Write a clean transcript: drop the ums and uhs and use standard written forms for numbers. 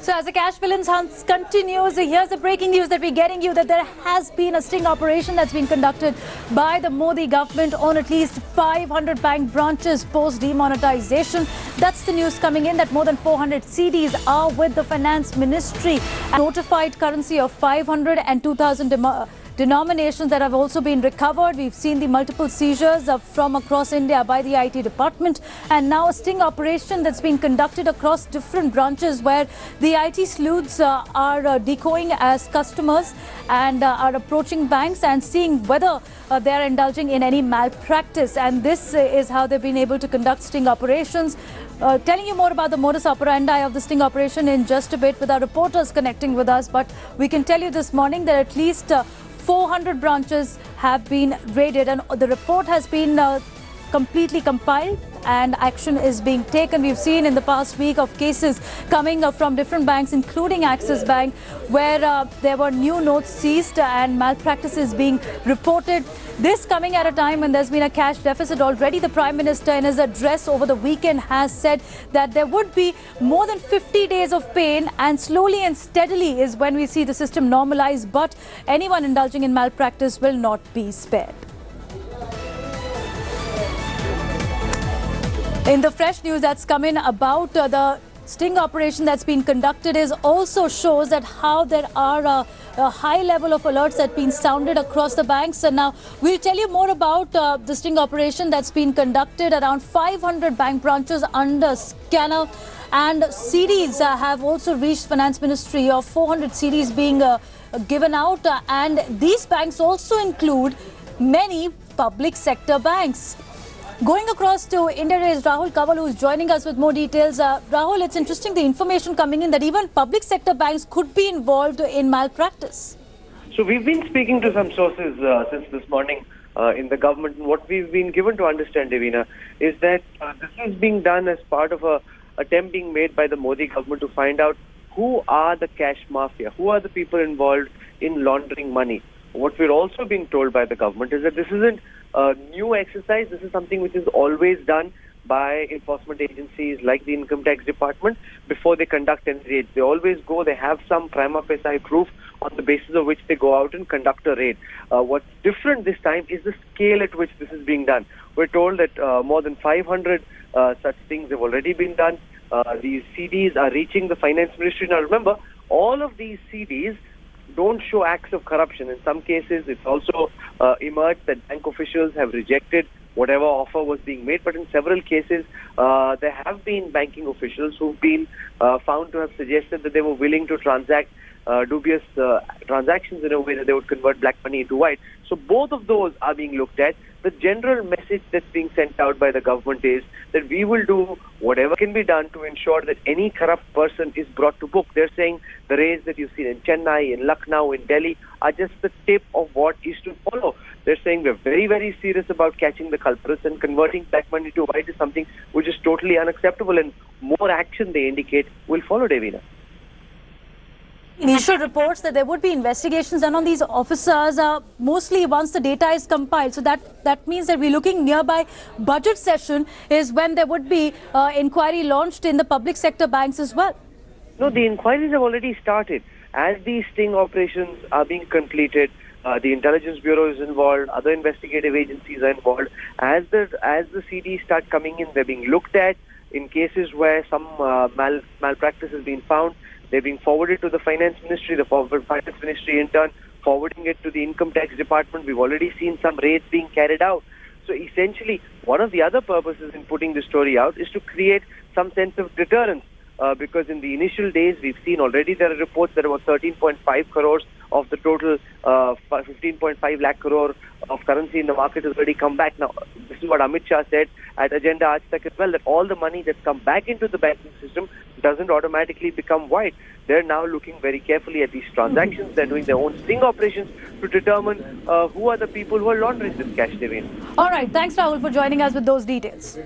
So as the cash villains hunt continues, here's the breaking news that we're getting you that there has been a sting operation that's been conducted by the Modi government on at least 500 bank branches post demonetization. That's the news coming in that more than 400 CDs are with the finance ministry. A notified currency of 500 and 2,000 denominations that have also been recovered. We've seen the multiple seizures from across India by the IT department, and now a sting operation that's been conducted across different branches where the IT sleuths are decoying as customers and are approaching banks and seeing whether they're indulging in any malpractice. And this is how they've been able to conduct sting operations. Telling you more about the modus operandi of the sting operation in just a bit with our reporters connecting with us. But we can tell you this morning that at least 400 branches have been raided, and the report has been completely compiled and action is being taken. We've seen in the past week of cases coming from different banks, including Axis Bank, where there were new notes seized and malpractices being reported. This coming at a time when there's been a cash deficit. Already the Prime Minister in his address over the weekend has said that there would be more than 50 days of pain, and slowly and steadily is when we see the system normalize, but anyone indulging in malpractice will not be spared. In the fresh news that's come in about the sting operation that's been conducted is also shows that how there are a high level of alerts that have been sounded across the banks. And now we'll tell you more about the sting operation that's been conducted. Around 500 bank branches under scanner, and CDs have also reached Finance Ministry of 400 CDs being given out. And these banks also include many public sector banks. Going across to India is Rahul Kaval, who is joining us with more details. Rahul, it's interesting the information coming in that even public sector banks could be involved in malpractice. So we've been speaking to some sources since this morning in the government, and what we've been given to understand, Devina, is that this is being done as part of a attempt being made by the Modi government to find out who are the cash mafia, who are the people involved in laundering money. What we're also being told by the government is that this isn't a new exercise. This is something which is always done by enforcement agencies like the Income Tax Department before they conduct any raids. They always go, they have some prima facie proof on the basis of which they go out and conduct a raid. What's different this time is the scale at which this is being done. We're told that more than 500 such things have already been done. These CDs are reaching the Finance Ministry. Now remember, all of these CDs don't show acts of corruption. In some cases, it's also emerged that bank officials have rejected whatever offer was being made. But in several cases, there have been banking officials who've been found to have suggested that they were willing to transact dubious transactions in a way that they would convert black money into white. So both of those are being looked at. The general message that's being sent out by the government is that we will do whatever can be done to ensure that any corrupt person is brought to book. They're saying the raids that you've seen in Chennai, in Lucknow, in Delhi are just the tip of what is to follow. They're saying we're very, very serious about catching the culprits, and converting black money to white is something which is totally unacceptable, and more action, they indicate, will follow, Devina. Initial reports that there would be investigations done on these officers mostly once the data is compiled. So that means that we're looking nearby budget session is when there would be inquiry launched in the public sector banks as well. No, the inquiries have already started. As these sting operations are being completed, the Intelligence Bureau is involved, other investigative agencies are involved. As the CDs start coming in, they're being looked at. In cases where some malpractice has been found, they're being forwarded to the Finance Ministry, the Finance Ministry in turn forwarding it to the Income Tax Department. We've already seen some raids being carried out. So essentially, one of the other purposes in putting this story out is to create some sense of deterrence. Because in the initial days, we've seen already there are reports that about 13.5 crores of the total 15.5 lakh crore of currency in the market has already come back. Now, this is what Amit Shah said at Agenda Aaj Tak as well, that all the money that's come back into the banking system doesn't automatically become white. They're now looking very carefully at these transactions. They're doing their own sting operations to determine who are the people who are laundering this cash, Devin. All right. Thanks, Rahul, for joining us with those details.